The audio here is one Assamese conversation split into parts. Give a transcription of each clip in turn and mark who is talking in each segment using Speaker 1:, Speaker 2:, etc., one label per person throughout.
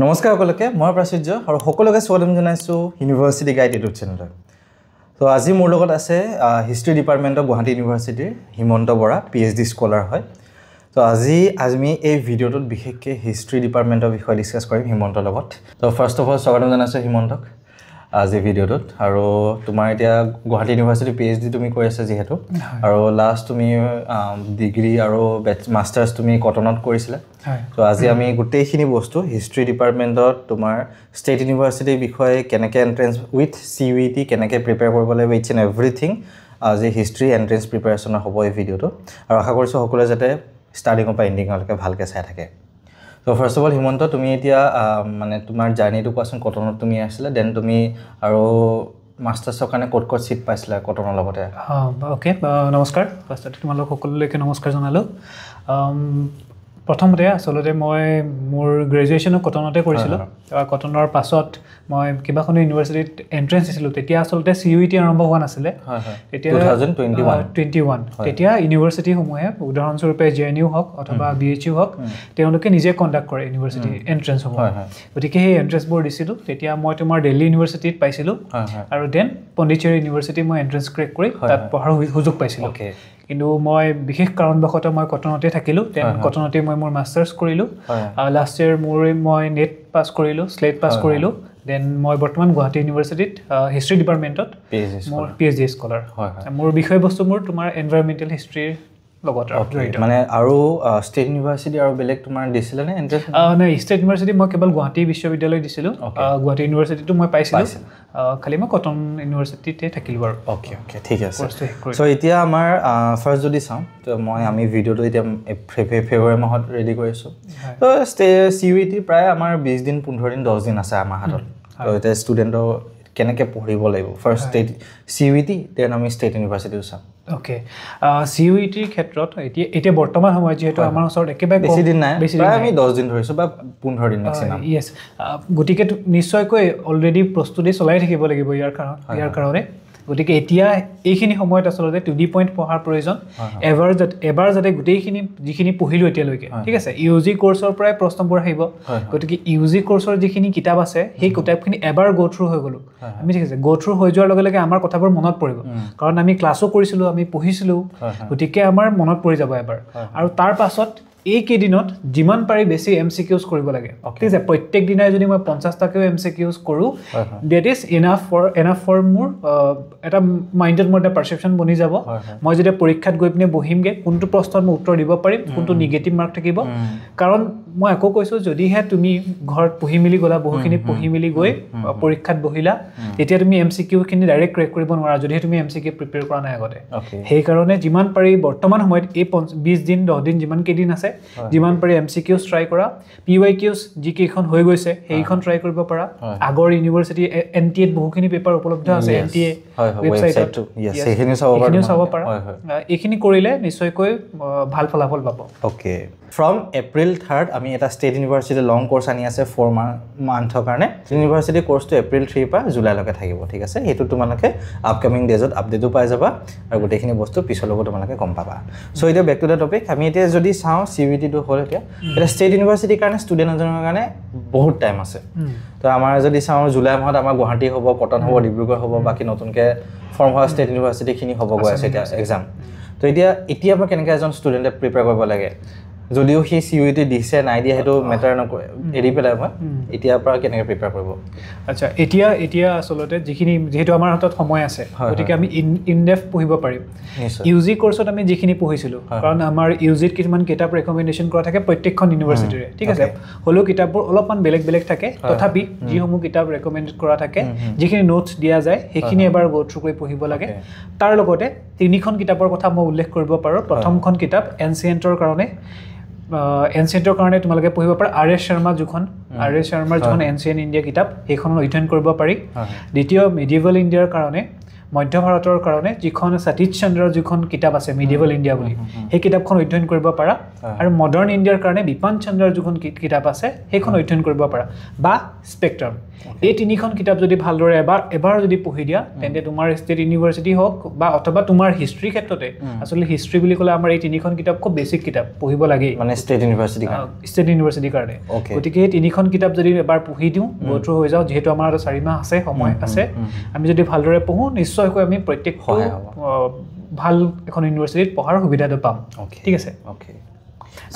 Speaker 1: নমস্কাৰ সকলোকে মই প্ৰাচুৰ্য আৰু সকলোকে স্বাগতম জনাইছো ইউনিভাৰ্চিটি গাইড ইউটিউব চেনেলত। তো আজি মোৰ লগত আছে হিষ্ট্ৰী ডিপাৰ্টমেণ্ট অফ গুৱাহাটী ইউনিভাৰ্চিটিৰ হিমন্ত বৰা PhD স্কলাৰ হয়। তো আজি আমি এই ভিডিঅ'টোত বিশেষকৈ হিষ্ট্ৰী ডিপাৰ্টমেণ্টৰ বিষয়ে ডিছকাছ কৰিম হিমন্তৰ লগত। তো ফাৰ্ষ্ট অফ অল স্বাগতম জনাইছো হিমন্তক আজি ভিডিঅ'টোত। আৰু তোমাৰ এতিয়া গুৱাহাটী ইউনিভাৰ্চিটি PhD তুমি কৰি আছা যিহেতু, আৰু লাষ্ট তুমি ডিগ্ৰী আৰু মাষ্টাৰ্ছ তুমি কটনত কৰিছিলা। তো আজি আমি গোটেইখিনি বস্তু হিষ্ট্ৰী ডিপাৰ্টমেণ্টত তোমাৰ ষ্টেট ইউনিভাৰ্চিটিৰ বিষয়ে কেনেকৈ এণ্ট্ৰেঞ্চ উইথ CUET কেনেকৈ প্ৰিপেয়াৰ কৰিব লাগিব ইটছ এণ্ড এভৰিথিং আজি হিষ্ট্ৰী এণ্ট্ৰেঞ্চ প্ৰিপেয়াৰেশ্যনৰ হ'ব এই ভিডিঅ'টো। আৰু আশা কৰিছোঁ সকলোৱে যাতে ষ্টাৰ্টিঙৰ পৰা এণ্ডিঙলৈকে ভালকৈ চাই থাকে। তো ফাৰ্ষ্ট অফ অল হিমন্ত তুমি এতিয়া মানে তোমাৰ জাৰ্ণিটো কোৱাচোন। কটনত তুমি আছিলা, দেন তুমি আৰু মাষ্টাৰ্ছৰ কাৰণে ক'ত ক'ত ছিট পাইছিলা কটনৰ লগতে?
Speaker 2: অ'কে, নমস্কাৰ। ফাৰ্ষ্টতে তোমালোক সকলোলৈকে নমস্কাৰ জনালোঁ। প্ৰথমতে আচলতে মই মোৰ গ্ৰেজুৱেশ্যনো কটনতে কৰিছিলোঁ। কটনৰ পাছত মই কেইবাখনো ইউনিভাৰ্চিটিত এণ্ট্ৰেঞ্চ দিছিলোঁ। তেতিয়া আচলতে CUET আৰম্ভ হোৱা নাছিলে। তেতিয়া 2021 তেতিয়া ইউনিভাৰ্চিটিসমূহে উদাহৰণস্বৰূপে JNU হওক অথবা BHU হওক তেওঁলোকে নিজে কণ্ডাক্ট কৰে ইউনিভাৰ্চিটি এণ্ট্ৰেঞ্চসমূহ। গতিকে সেই এণ্ট্ৰেঞ্চবোৰ দিছিলোঁ। তেতিয়া মই তোমাৰ দিল্লী ইউনিভাৰ্চিটিত পাইছিলোঁ আৰু দেন পণ্ডিচেৰী ইউনিভাৰ্চিটি মই এণ্ট্ৰেঞ্চ ক্ৰেক কৰি তাত পঢ়াৰ সুযোগ পাইছিলোঁ। কিন্তু মই বিশেষ কাৰণবশতঃ মই কটনতে থাকিলোঁ। দেন কটনতে মই মোৰ মাষ্টাৰ্ছ কৰিলোঁ। লাষ্ট ইয়েৰ মই নেট পাছ কৰিলোঁ, স্লেট পাছ কৰিলোঁ। দেন মই বৰ্তমান গুৱাহাটী ইউনিভাৰ্চিটিত হিষ্ট্ৰী ডিপাৰ্টমেণ্টত মোৰ PhD স্কলাৰ। মোৰ বিষয়বস্তু মোৰ তোমাৰ এনভাইৰমেণ্টেল হিষ্ট্ৰীৰ লগত জড়িত।
Speaker 1: মানে আৰু ষ্টেট ইউনিভাৰ্চিটি আৰু বেলেগ তোমাৰ দিছিলে নে এণ্ট্ৰেঞ্চ?
Speaker 2: নাই, ষ্টেট ইউনিভাৰ্চিটি মই কেৱল গুৱাহাটী বিশ্ববিদ্যালয় দিছিলোঁ। গুৱাহাটী ইউনিভাৰ্চিটিটো মই পাইছিলোঁ, খালি মই কটন ইউনিভাৰ্চিটিতে থাকিলোঁ বাৰু।
Speaker 1: অ'কে, ঠিক আছে। চ' এতিয়া আমাৰ ফাৰ্ষ্ট যদি চাওঁ, তো আমি ভিডিঅ'টো এতিয়া ফেব্ৰুৱাৰী মাহত ৰেডি কৰিছোঁ। তো CUET প্ৰায় আমাৰ 20 দিন 15 দিন 10 দিন আছে আমাৰ হাতত। তো এতিয়া ষ্টুডেণ্টৰ কেনেকৈ পঢ়িব লাগিব ফাৰ্ষ্ট ষ্টেট CUET, দেন আমি ষ্টেট ইউনিভাৰ্চিটিটো চাম।
Speaker 2: অ'কে, CUETৰ ক্ষেত্ৰত এতিয়া বৰ্তমান সময়ত যিহেতু আমাৰ ওচৰত একেবাৰে
Speaker 1: বেছি দিন নাই, প্ৰায় আমি 10 দিন ধৰিছোঁ বা 15 দিন মেক্সিমাম।
Speaker 2: য়েছ, গতিকে নিশ্চয়কৈ অলৰেডি প্ৰস্তুতি চলাই থাকিব লাগিব ইয়াৰ কাৰণে। গতিকে এতিয়া এইখিনি সময়ত আচলতে টু দি পইণ্ট পঢ়াৰ প্ৰয়োজন। এবাৰ যাতে গোটেইখিনি যিখিনি পঢ়িলোঁ এতিয়ালৈকে, ঠিক আছে, UG কৰ্চৰ পৰাই প্ৰশ্নবোৰ আহিব। গতিকে UG কৰ্চৰ যিখিনি কিতাপ আছে সেই কিতাপখিনি এবাৰ গ' থ্ৰু হৈ গ'লোঁ আমি, ঠিক আছে। গ' থ্ৰু হৈ যোৱাৰ লগে লগে আমাৰ কথাবোৰ মনত পৰিব, কাৰণ আমি ক্লাছো কৰিছিলোঁ, আমি পঢ়িছিলোঁ। গতিকে আমাৰ মনত পৰি যাব এবাৰ। আৰু তাৰ পাছত এইকেইদিনত যিমান পাৰি বেছি MCQs কৰিব লাগে, ঠিক আছে। প্ৰত্যেক দিনাই যদি মই 50টাকেও MCQs কৰোঁ, ডেট ইজ এনাফ ফৰ মোৰ এটা মাইণ্ডত মোৰ এটা পাৰচেপশ্যন বনি যাব। মই যেতিয়া পৰীক্ষাত গৈ পিনে বহিমগৈ, কোনটো প্ৰশ্নত মই উত্তৰ দিব পাৰিম, কোনটো নিগেটিভ মাৰ্ক থাকিব। কাৰণ মই আকৌ কৈছোঁ, যদিহে তুমি ঘৰত পঢ়ি মেলি গ'লা, বহুখিনি পঢ়ি মেলি গৈ পৰীক্ষাত বহিলা, তেতিয়া তুমি MCQখিনি ডাইৰেক্ট ক্ৰেক কৰিব নোৱাৰা, যদিহে তুমি MCQ প্ৰিপেয়াৰ কৰা নাই আগতে। সেইকাৰণে যিমান পাৰি বৰ্তমান সময়ত এই 20 দিন 10 দিন যিমান কেইদিন আছে, যিমান পাৰি MCQs ট্ৰাই কৰা। PYQs যিকেইখন হৈ গৈছে সেইখন ট্ৰাই কৰিব পাৰা। আগৰ ইউনিভাৰ্চিটি NTA বহুখিনি পেপাৰ উপলব্ধ আছে, NTA ৱেবছাইটত, সেইখিনিও চাব পাৰা। এইখিনি কৰিলে নিশ্চয়কৈ ভাল ফলাফল পাব।
Speaker 1: অ'কে, ফ্ৰম এপ্ৰিল 3rd আমি এটা ষ্টেট ইউনিভাৰ্চিটি লং কোৰ্চ আনি আছে 4 মান্থৰ কাৰণে। ইউনিভাৰ্চিটি কোৰ্চটো এপ্ৰিল 3 পৰা জুলাইলৈকে থাকিব, ঠিক আছে। সেইটো তোমালোকে আপকামিং ডেজত আপডেটো পাই যাবা আৰু গোটেইখিনি বস্তু পিছলৈও তোমালোকে গম পাবা। চ' এতিয়া বেক টু দ্য টপিক। আমি এতিয়া যদি চাওঁ CUETটো হ'ল এতিয়া ষ্টেট ইউনিভাৰ্চিটিৰ কাৰণে ষ্টুডেণ্ট এজনৰ কাৰণে বহুত টাইম আছে। তো আমাৰ যদি চাওঁ জুলাই মাহত আমাৰ গুৱাহাটী হ'ব, কটন হ'ব, ডিব্ৰুগড় হ'ব, বাকী নতুনকৈ ফৰ্ম হোৱা ষ্টেট ইউনিভাৰ্চিটিখিনি হ'ব গৈ আছে এতিয়া এক্সাম। তো এতিয়া পৰা কেনেকৈ এজন ষ্টুডেণ্টে প্ৰিপেয়াৰ কৰিব লাগে? যদিও সি CUET দিছে নাই দিয়া সেইটো মেটাৰ নকৰে, এৰি পেলাই মই এতিয়াৰ পৰা কেনেকৈ প্ৰিপেয়াৰ কৰিব?
Speaker 2: আচ্ছা, এতিয়া আচলতে যিহেতু আমাৰ হাতত সময় আছে, গতিকে আমি ইনডেপথ পঢ়িব পাৰিম। UG কৰ্চত আমি যিখিনি পঢ়িছিলোঁ, কাৰণ আমাৰ UGত কিছুমান কিতাপ ৰেকমেণ্ডেশ্যন কৰা থাকে প্ৰত্যেকখন ইউনিভাৰ্চিটিৰে, ঠিক আছে। হ'লেও কিতাপবোৰ অলপমান বেলেগ বেলেগ থাকে। তথাপি যিসমূহ কিতাপ ৰেকমেণ্ড কৰা থাকে, যিখিনি নোটছ দিয়া যায়, সেইখিনি এবাৰ গ' থ্ৰু কৰি পঢ়িব লাগে। তাৰ লগতে 3খন কিতাপৰ কথা মই উল্লেখ কৰিব পাৰোঁ। প্ৰথমখন কিতাপ এনচিয়েণ্টৰ কাৰণে তোমালোকে পঢ়িব পাৰা RS শৰ্মাৰ যিখন এনচিয়েণ্ট ইণ্ডিয়া কিতাপ, সেইখনত অধ্যয়ন কৰিব পাৰি। দ্বিতীয় মিডিয়েভেল ইণ্ডিয়াৰ কাৰণে মধ্য ভাৰতৰ কাৰণে যিখন সতীশ চন্দ্ৰৰ যিখন কিতাপ আছে মিডিয়েভেল ইণ্ডিয়া বুলি সেই কিতাপখন অধ্যয়ন কৰিব পাৰা আৰু মডাৰ্ণ ইণ্ডিয়াৰ কাৰণে বিপান চন্দ্ৰৰ যিখন কিতাপ আছে সেইখন অধ্যয়ন কৰিব পাৰা বা স্পেক্ট্ৰাম এই তিনিখন কিতাপ যদি ভালদৰে এবাৰ যদি পঢ়ি দিয়া তেন্তে তোমাৰ ষ্টেট ইউনিভাৰ্চিটি হওক বা অথবা তোমাৰ হিষ্ট্ৰী ক্ষেত্ৰতে আচলতে হিষ্ট্ৰী বুলি ক'লে আমাৰ এই তিনিখন কিতাপ খুব বেছিক কিতাপ পঢ়িব লাগে
Speaker 1: মানে ষ্টেট
Speaker 2: ইউনিভাৰ্চিটিৰ কাৰণে গতিকে এই তিনিখন কিতাপ যদি এবাৰ পঢ়ি দিওঁ গো থ্ৰু হৈ যাওঁ যিহেতু আমাৰ 4 মাহ আছে সময় আছে আমি যদি ভালদৰে পঢ়োঁ নিশ্চয়কৈ আমি প্ৰত্যেকটো ভাল এখন ইউনিভাৰ্চিটিত পঢ়াৰ সুবিধাটো পাম ঠিক আছে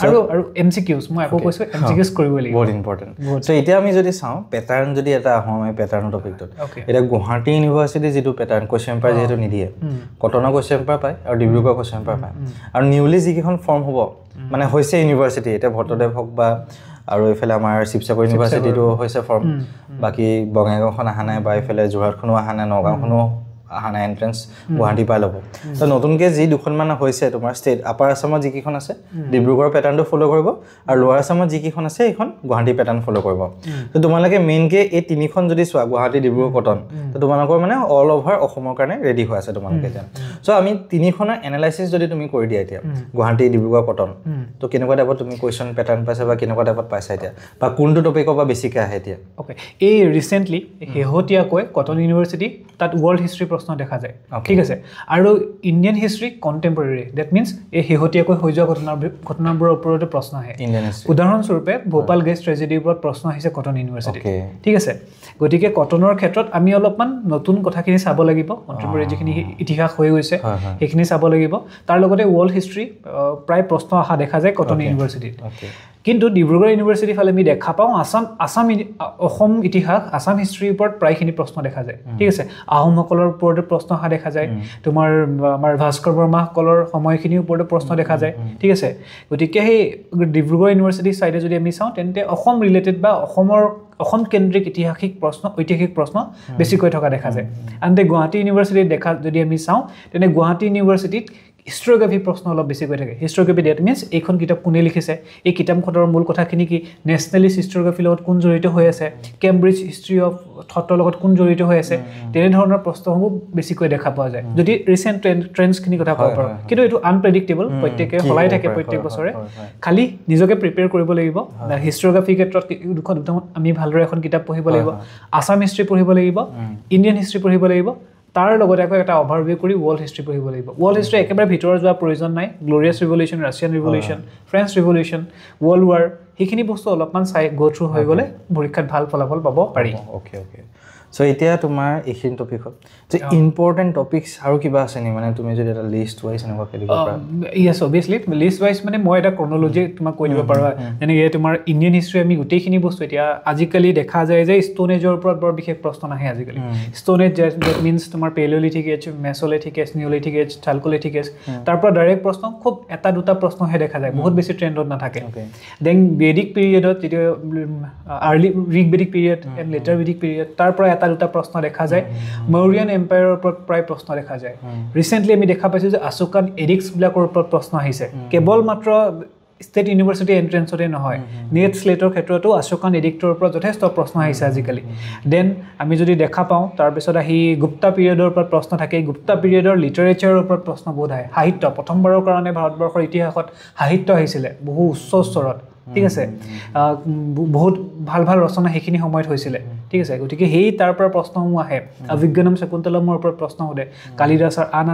Speaker 2: আৰু এমচিকিউজ মই আকৌ কৈছোঁ এমচিকিউজ কৰিব লাগিব
Speaker 1: বহুত ইম্পৰ্টেণ্ট চ' এতিয়া আমি যদি চাওঁ পেটাৰ্ণ যদি এটা আহোঁ আমি পেটাৰ্ণৰ টপিকটোত এতিয়া গুৱাহাটী ইউনিভাৰ্চিটি যিটো পেটাৰ্ণ কুৱেশ্যন পেপাৰ যিহেতু নিদিয়ে কটনৰ কুৱেশ্যন পেপাৰ পায় আৰু ডিব্ৰুগড় কুৱেশ্যন পেপাৰ পায় আৰু নিউলি যিকেইখন ফৰ্ম হ'ব মানে হৈছে ইউনিভাৰ্চিটি এতিয়া ভট্টদেৱ হওক বা আৰু এইফালে আমাৰ শিৱসাগৰ ইউনিভাৰ্চিটিটো হৈছে ফৰ্ম বাকী বঙাইগাঁওখন অহা নাই বা এইফালে যোৰহাটখনো অহা নাই নগাঁওখনো অহা নাই এণ্ট্ৰেঞ্চ গুৱাহাটী পাই ল'ব তো নতুনকৈ যি দুখনমান হৈছে তোমাৰ ষ্টেট আপাৰ আছামত যিকেইখন আছে ডিব্ৰুগড় পেটাৰ্ণটো ফ'ল' কৰিব আৰু লোৱাৰ আছামত যিকেইখন আছে সেইখন গুৱাহাটী পেটাৰ্ণ ফ'ল' কৰিব তো তোমালোকে মেইনকৈ এই তিনিখন যদি চোৱা গুৱাহাটী ডিব্ৰুগড় কটন তো তোমালোকৰ মানে অল অভাৰ অসমৰ কাৰণে ৰেডি হৈ আছে তোমালোকে এতিয়া চ' আমি তিনিখনৰ এনালাইচিছ যদি তুমি কৰি দিয়া এতিয়া গুৱাহাটী ডিব্ৰুগড় কটন তো কেনেকুৱা টাইপত তুমি কুৱেশ্যন পেটাৰ্ণ পাইছা বা কেনেকুৱা টাইপত পাইছা এতিয়া বা কোনটো টপিকৰ পৰা বেছিকৈ আহে এতিয়া
Speaker 2: অ'কে এই ৰিচেণ্টলি শেহতীয়াকৈ কটন ইউনিভাৰ্চিটি তাত ৱৰ্ল্ড হিষ্ট্ৰী প্ৰশ্ন দেখা যায় ঠিক আছে আৰু Indian history contemporary that means এই শেহতীয়াকৈ হৈ যোৱা ঘটনাবোৰৰ ওপৰতে প্ৰশ্ন আহে উদাহৰণস্বৰূপে ভোপাল গেছ ট্ৰেজেডিৰ ওপৰত প্ৰশ্ন আহিছে কটন ইউনিভাৰ্চিটি ঠিক আছে গতিকে কটনৰ ক্ষেত্ৰত আমি অলপমান নতুন কথাখিনি চাব লাগিব কণ্টেম্পৰেৰী যিখিনি ইতিহাস হৈ গৈছে সেইখিনি চাব লাগিব তাৰ লগতে ৱৰ্ল্ড হিষ্ট্ৰী প্ৰায় প্ৰশ্ন অহা দেখা যায় কটন ইউনিভাৰ্চিটিত কিন্তু ডিব্ৰুগড় ইউনিভাৰ্চিটিৰ ফালে আমি দেখা পাওঁ অসম ইতিহাস আসাম হিষ্ট্ৰীৰ ওপৰত প্ৰায়খিনি প্ৰশ্ন দেখা যায় ঠিক আছে আহোমসকলৰ ওপৰতে প্ৰশ্ন অহা দেখা যায় তোমাৰ আমাৰ ভাস্কৰ বৰ্মাসকলৰ সময়খিনিৰ ওপৰতে প্ৰশ্ন দেখা যায় ঠিক আছে গতিকে সেই ডিব্ৰুগড় ইউনিভাৰ্চিটিৰ ছাইডে যদি আমি চাওঁ তেন্তে অসম ৰিলেটেড বা অসম কেন্দ্ৰিক ঐতিহাসিক প্ৰশ্ন বেছিকৈ থকা দেখা যায় আনহাতে গুৱাহাটী ইউনিভাৰ্চিটিত যদি আমি চাওঁ তেন্তে গুৱাহাটী ইউনিভাৰ্চিটিত হিষ্ট্ৰিঅ'গ্ৰাফি প্ৰশ্ন অলপ বেছিকৈ থাকে হিষ্ট্ৰিঅ'গ্ৰাফি ডেট মিনছ এইখন কিতাপ কোনে লিখিছে এই কিতাপখনৰ মূল কথাখিনি কি নেশ্যনেলিষ্ট হিষ্ট্ৰিঅ'গ্ৰাফিৰ লগত কোন জড়িত হৈ আছে কেম্ব্ৰিজ হিষ্ট্ৰী অফ থটৰ লগত কোন জড়িত হৈ আছে তেনেধৰণৰ প্ৰশ্নসমূহ বেছিকৈ দেখা পোৱা যায় যদি ৰিচেণ্ট ট্ৰেণ্ডছখিনি কথা ক'ব পাৰোঁ কিন্তু এইটো আনপ্ৰেডিক্টেবল প্ৰত্যেকে সলাই থাকে প্ৰত্যেক বছৰে খালি নিজকে প্ৰিপেয়াৰ কৰিব লাগিব হিষ্ট্ৰিঅ'গ্ৰাফিৰ ক্ষেত্ৰত দুখন আমি ভালদৰে এখন কিতাপ পঢ়িব লাগিব আছাম হিষ্ট্ৰী পঢ়িব লাগিব ইণ্ডিয়ান হিষ্ট্ৰী পঢ়িব লাগিব তাৰ লগতে আকৌ এটা অভাৰভিউ কৰি ৱৰ্ল্ড হিষ্ট্ৰী পঢ়িব লাগিব ৱৰ্ল্ড হিষ্ট্ৰী একেবাৰে ভিতৰত যোৱাৰ প্ৰয়োজন নাই glorious revolution Russian revolution French revolution world war সেইখিনি বস্তু অলপমান চাই গো থ্ৰু হৈ গ'লে পৰীক্ষাত ভাল ফলাফল পাব পাৰি
Speaker 1: অ'কে চ' এতিয়া তোমাৰ এইখিনি টপিকত যে ইম্পৰ্টেণ্ট টপিকছ আৰু কিবা আছে নি মানে তুমি যদি এটা লিষ্ট ৱাইজ এনেকুৱাকৈ দিব পাৰা
Speaker 2: য়েছ অভিয়াছলি লিষ্ট ৱাইজ মানে মই এটা ক্ৰনলজি তোমাক কৈ দিব পাৰোঁ যেনেকৈ তোমাৰ ইণ্ডিয়ান হিষ্ট্ৰী আমি গোটেইখিনি বস্তু এতিয়া আজিকালি দেখা যায় যে ষ্টোন এজৰ ওপৰত বৰ বিশেষ প্ৰশ্ন নাহে আজিকালি ষ্টোন এজ ডেট মিনছ তোমাৰ paleolithic age mesolithic age neolithic age chalcolithic age তাৰ পৰা ডাইৰেক্ট প্ৰশ্ন খুব এটা দুটা প্ৰশ্নহে দেখা যায় বহুত বেছি ট্ৰেণ্ডত নাথাকে দেন বেদিক পিৰিয়ডত যিটো early Rig Vedic period and later Vedic period তাৰ পৰা এটা দুটা প্ৰশ্ন দেখা যায় মৌৰিয়ান এম্পায়াৰৰ ওপৰত প্ৰায় প্ৰশ্ন দেখা যায় ৰিচেণ্টলি আমি দেখা পাইছোঁ যে আশোকান এডিক্সবিলাকৰ ওপৰত প্ৰশ্ন আহিছে কেৱল মাত্ৰ ষ্টেট ইউনিভাৰ্চিটি এণ্ট্ৰেঞ্চতে নহয় নেট স্লেটৰ ক্ষেত্ৰতো আশোকান এডিক্টৰ ওপৰত যথেষ্ট প্ৰশ্ন আহিছে আজিকালি দেন আমি যদি দেখা পাওঁ তাৰপিছত আহি গুপ্তা পিৰিয়ডৰ ওপৰত প্ৰশ্ন থাকে গুপ্তা পিৰিয়ডৰ লিটাৰেচাৰৰ ওপৰত প্ৰশ্ন বহুত আহে সাহিত্য প্ৰথমবাৰৰ কাৰণে ভাৰতবৰ্ষৰ ইতিহাসত সাহিত্য আহিছিলে বহু উচ্চ স্তৰত ঠিক আছে বহুত ভাল ভাল ৰচনা সেইখিনি সময়ত হৈছিলে ঠিক আছে গতিকে সেই তাৰ পৰা প্ৰশ্নসমূহ আহে অভিজ্ঞানম শকুন্তলমৰ ওপৰত প্ৰশ্ন সোধে কালিদাসৰ আন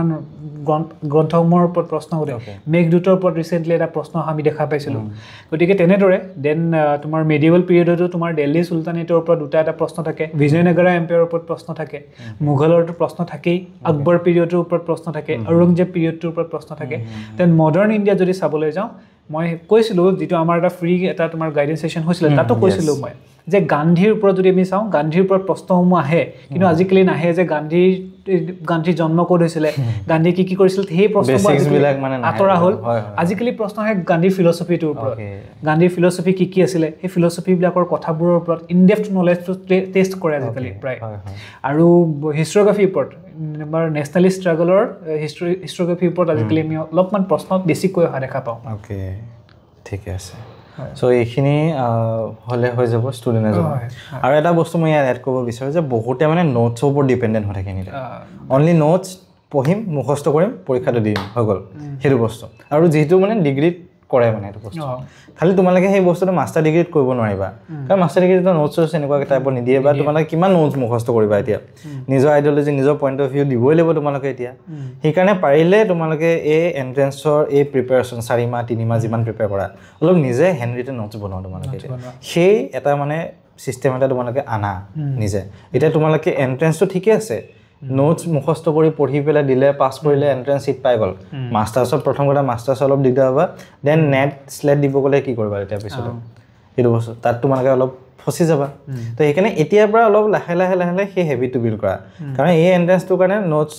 Speaker 2: গ্ৰন্থসমূহৰ ওপৰত প্ৰশ্ন সোধে মেঘদূতৰ ওপৰত ৰিচেণ্টলি এটা প্ৰশ্ন আমি দেখা পাইছিলোঁ গতিকে তেনেদৰে দেন তোমাৰ মেডিয়েভেল পিৰিয়ডতো তোমাৰ দিল্লী চুলতানেটৰ ওপৰত দুটা এটা প্ৰশ্ন থাকে বিজয়নগৰা এম্পায়াৰৰ ওপৰত প্ৰশ্ন থাকে মোগলৰতো প্ৰশ্ন থাকেই আকবৰ পিৰিয়ডৰ ওপৰত প্ৰশ্ন থাকে ঔৰংজেব পিৰিয়ডটোৰ ওপৰত প্ৰশ্ন থাকে দেন মডাৰ্ণ ইণ্ডিয়া যদি চাবলৈ যাওঁ মই কৈছিলোঁ যিটো আমাৰ এটা ফ্ৰী এটা তোমাৰ গাইডেন্স ছেশ্যন হৈছিলে তাতো কৈছিলোঁ মই যে গান্ধীৰ ওপৰত যদি আমি চাওঁ গান্ধীৰ ওপৰত প্ৰশ্নসমূহ আহে কিন্তু আজিকালি নাহে যে গান্ধীৰ জন্ম ক'ত হৈছিলে গান্ধী কি কৰিছিল সেই প্ৰশ্নবোৰ আঁতৰা হ'ল আজিকালি প্ৰশ্ন আহে গান্ধীৰ ফিলচফিটোৰ ওপৰত গান্ধীৰ ফিলচফি কি আছিলে সেই ফিলচফিবিলাকৰ কথাবোৰৰ ওপৰত ইনডেপ্থ নলেজটো টেষ্ট কৰে আজিকালি প্ৰায় আৰু হিষ্ট্ৰিঅ'গ্ৰাফিৰ ওপৰত আমাৰ নেশ্যনেলিষ্ট ষ্ট্ৰাগলৰ হিষ্ট্ৰিঅ'গ্ৰাফিৰ ওপৰত আজিকালি আমি অলপমান প্ৰশ্ন বেছিকৈ অহা দেখা পাওঁ
Speaker 1: অ'কে ঠিকে আছে চ' এইখিনি হ'লে হৈ যাব ষ্টুডেণ্ট এজন আৰু এটা বস্তু মই ইয়াত এড কৰিব বিচাৰোঁ যে বহুতে মানে নোটছৰ ওপৰত ডিপেণ্ডেণ্ট হৈ থাকে এনিটাইম অনলি নোটছ পঢ়িম মুখস্থ কৰিম পৰীক্ষাটো দিম হৈ গ'ল সেইটো বস্তু আৰু যিহেতু মানে ডিগ্ৰীত কৰে মানে এইটো বস্তু খালি তোমালোকে সেই বস্তুটো মাষ্টাৰ ডিগ্ৰীত কৰিব নোৱাৰিবা কাৰণ মাষ্টাৰ ডিগ্ৰীত নোটছ এনেকুৱা টাইপৰ নিদিয়ে বা তোমালোকে কিমান নোটছ মুখস্থ কৰিবা এতিয়া নিজৰ আইডিঅলজি নিজৰ পইণ্ট অফ ভিউ দিবই লাগিব তোমালোকে এতিয়া সেইকাৰণে পাৰিলে তোমালোকে এই এণ্ট্ৰেঞ্চৰ এই প্ৰিপেৰেশ্যন 4 মাহ 3 মাহ যিমান প্ৰিপেয়াৰ কৰা অলপ নিজে হেণ্ড ৰিটেন নোটছ বনোৱা তোমালোকে সেই এটা মানে ছিষ্টেম এটা তোমালোকে আনা নিজে এতিয়া তোমালোকে এণ্ট্ৰেঞ্চটো ঠিকে আছে নোটছ মুখস্থ কৰি পঢ়ি পেলাই দিলে পাছ কৰিলে এণ্ট্ৰেঞ্চ চিট পাই গ'ল মাষ্টাৰ্ছত প্ৰথম কথা মাষ্টাৰ্ছ অলপ দিগদাৰ হ'বা দেন নেট স্লেট দিব গ'লে কি কৰিবা এতিয়া পিছলৈ সেইটো বস্তু তাত তোমালোকে অলপ ফচি যাবা তো সেইকাৰণে এতিয়াৰ পৰা অলপ লাহে লাহে সেই হেবিটটো বিল্ড কৰা কাৰণ এই এণ্ট্ৰেঞ্চটোৰ কাৰণে নোটছ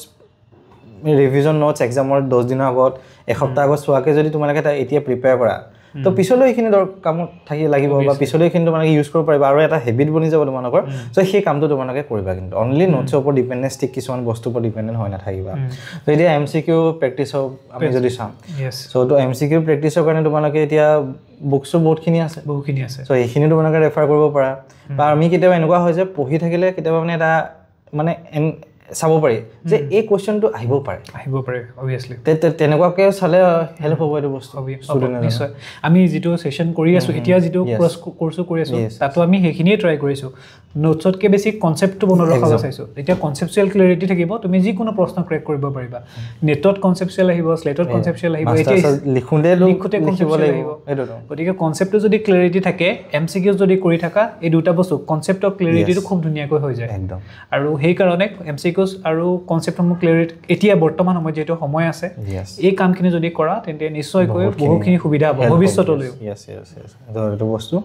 Speaker 1: ৰিভিজন নোটছ এক্সামৰ 10 দিনৰ আগত এসপ্তাহ আগত চোৱাকৈ যদি তোমালোকে এতিয়া প্ৰিপেয়াৰ কৰা তো পিছলৈ এইখিনি কামত থাকি লাগিব বা পিছলৈ এইখিনি তোমালোকে ইউজ কৰিব পাৰিবা আৰু এটা হেবিট বনি যাব তোমালোকৰ চ' সেই কামটো তোমালোকে কৰিবা কিন্তু অনলি নোটছৰ ওপৰত ডিপেণ্ডেঞ্চ ঠিক কিছুমান বস্তুৰ ওপৰত ডিপেণ্ডেণ্ট হৈ নাথাকিবা তো এতিয়া MCQ প্ৰেক্টিছৰ আমি যদি চাম চ' তো MCQ প্ৰেক্টিছৰ কাৰণে তোমালোকে এতিয়া বুকছো বহুতখিনি আছে চ' এইখিনি তোমালোকে ৰেফাৰ কৰিব পাৰা বা আমি কেতিয়াবা এনেকুৱা হয় যে পঢ়ি থাকিলে কেতিয়াবা মানে এটা মানে চাব পাৰি যে এই কুৱেশ্যনটো আহিব পাৰে
Speaker 2: অবভিয়াছলি
Speaker 1: তেনেকুৱাকৈ চালে হেল্প হ'ব এইটো বস্তু
Speaker 2: নিশ্চয় আমি যিটো ছেশ্যন কৰি আছোঁ এতিয়া যিটো কৰ্চো কৰি আছোঁ তাতো আমি সেইখিনিয়ে ট্ৰাই কৰিছোঁ নোটছতকৈ বেছি কনচেপ্টটো বনাই ৰখাব চাইছোঁ এতিয়া কনচেপ্টুৱেল ক্লেৰিটি থাকিব তুমি যিকোনো প্ৰশ্ন ক্ৰেক কৰিব পাৰিবা নেটত কনচেপ্টুৱেল আহিব স্লেটত কনচেপ্টুৱেল আহিব এতিয়া লিখোঁতে কনচেপ্টুৱেল আহিব গতিকে কনচেপ্টটো যদি ক্লেৰিটি থাকে MCQ যদি কৰি থাকা এই দুটা বস্তু কনচেপ্টৰ ক্লেৰিটিটো খুব ধুনীয়াকৈ হৈ যায়
Speaker 1: একদম
Speaker 2: আৰু সেইকাৰণে MCQ আৰু কনচেপ্টসমূহ ক্লিয়াৰ এতিয়া বৰ্তমান সময়ত যেটো সময় আছে এই কামখিনি যদি কৰা তেন্তে নিশ্চয়কৈ বহুখিনি সুবিধা হ'ব ভৱিষ্যতলৈ
Speaker 1: এইটো বস্তু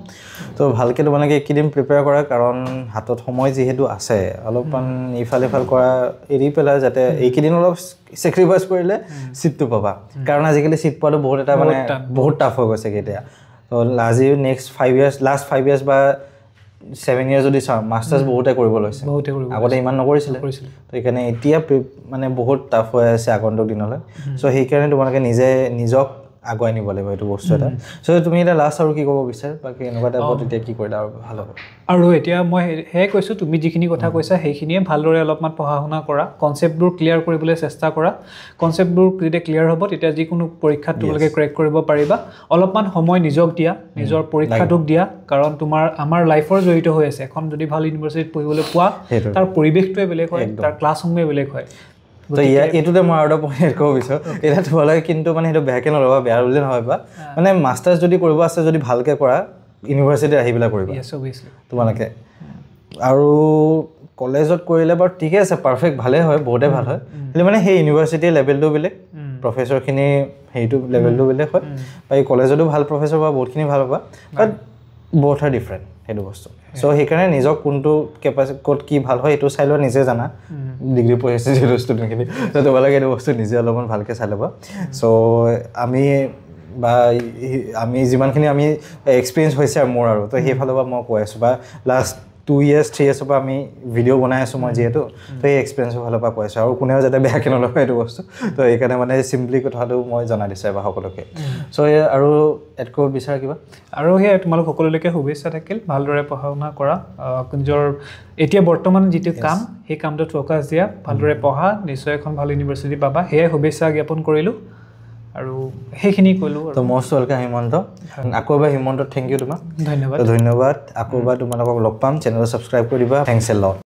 Speaker 1: তো ভালকৈ তোমালোকে এইকেইদিন প্ৰিপেয়াৰ কৰা কাৰণ হাতত সময় যিহেতু আছে অলপমান ইফাল কৰা এৰি পেলাই যাতে এইকেইদিন অলপ চেক্ৰিফাইচ কৰিলে চিটটো পাবা কাৰণ আজিকালি চিট পোৱাটো বহুত এটা মানে বহুত টাফ হৈ গৈছে এতিয়া তো আজি নেক্সট 5 ইয়াৰ্ছ লাষ্ট 5 ইয়াৰ্ছ বা 7 ইয়াৰ্ছ যদি চাওঁ মাষ্টাৰ্ছ বহুতে কৰিব লৈছে আগতে ইমান নকৰিছিলে তো সেইকাৰণে এতিয়া মানে বহুত টাফ হৈ আছে আগন্তুক দিনলৈ চ' সেইকাৰণে তোমালোকে নিজক আগুৱাই নিব লাগিব এইটো বস্তু এটা চ' তুমি এতিয়া লাষ্ট আৰু কি ক'ব বিচাৰা বাকী এনেকুৱা টাইপত এতিয়া কি কৰিলে আৰু ভাল হ'ব
Speaker 2: আৰু এতিয়া মই সেয়াই কৈছোঁ তুমি যিখিনি কথা কৈছা সেইখিনিয়ে ভালদৰে অলপমান পঢ়া শুনা কৰা কনচেপ্টবোৰ ক্লিয়াৰ কৰিবলৈ চেষ্টা কৰা কনচেপ্টবোৰ যেতিয়া ক্লিয়াৰ হ'ব তেতিয়া যিকোনো পৰীক্ষাত তোমালোকে ক্ৰেক কৰিব পাৰিবা অলপমান সময় নিজক দিয়া নিজৰ পৰীক্ষাটোক দিয়া কাৰণ আমাৰ লাইফৰ জড়িত হৈ আছে এখন যদি ভাল ইউনিভাৰ্চিটিত পঢ়িবলৈ পোৱা তাৰ পৰিৱেশটোৱে বেলেগ হয় তাৰ ক্লাছসমূহে বেলেগ হয়
Speaker 1: তো এইটোতে মই আৰু এটা পইণ্ট ক'ব বিচাৰোঁ এতিয়া তোমালোকে কিন্তু মানে সেইটো বেয়াকৈ নল'বা বেয়া বুলি নহয় বা মানে মাষ্টাৰ্ছ যদি কৰিব আছে যদি ভালকৈ কৰা ইউনিভাৰ্চিটিত আহি পেলাই কৰিবা তোমালোকে আৰু কলেজত কৰিলে বাৰু ঠিকে আছে পাৰফেক্ট ভালেই হয় বহুতে ভাল হয় খালি মানে সেই ইউনিভাৰ্চিটিৰ লেভেলটো বেলেগ প্ৰফেচৰখিনি সেইটো লেভেলটো বেলেগ হয় বা এই কলেজতো ভাল প্ৰফেচৰ বা বহুতখিনি ভাল পাবা বাট বথ আৰ ডিফাৰেণ্ট সেইটো বস্তু চ' সেইকাৰণে নিজক কোনটো কেপাচিটি ক'ত কি ভাল হয় এইটো চাই লোৱা নিজে জানা ডিগ্ৰী পঢ়ি আছে যিহেতু ষ্টুডেণ্টখিনি ত' তোমালোকে এইটো বস্তু নিজে অলপমান ভালকৈ চাই ল'বা চ' আমি যিমানখিনি আমি এক্সপিৰিয়েঞ্চ হৈছে মোৰ আৰু তো সেইফালৰ পৰা মই কৈ আছোঁ বা লাষ্ট 2 years 3 years পৰা আমি ভিডিঅ' বনাই আছোঁ মই যিহেতু তো এই এক্সপিৰিয়েঞ্চৰ ফালৰ পৰা কৈ আছোঁ আৰু কোনেও যাতে বেয়াকৈ নল'ব এইটো বস্তু তো সেইকাৰণে মানে চিম্পলি কথাটো মই জনাই দিছোঁ এবাৰ সকলোকে চ' আৰু এড কৰিব বিচাৰা কিবা
Speaker 2: আৰু সেয়া তোমালোক সকলোলৈকে শুভেচ্ছা থাকিল ভালদৰে পঢ়া শুনা কৰা নিজৰ এতিয়া বৰ্তমান যিটো কাম সেই কামটোত ফ'কাছ দিয়া ভালদৰে পঢ়া নিশ্চয় এখন ভাল ইউনিভাৰ্চিটি পাবা সেয়াই শুভেচ্ছা জ্ঞাপন কৰিলোঁ আৰু সেইখিনি ক'লোঁ
Speaker 1: তো মষ্ট ৱেলকাম হিমন্ত আকৌ এবাৰ হিমন্ত থেংক ইউ তোমাক
Speaker 2: ধন্যবাদ
Speaker 1: আকৌ এবাৰ তোমালোকক লগ পাম চেনেল ছাবস্ক্ৰাইব কৰি দিবা থেংকছ এ লট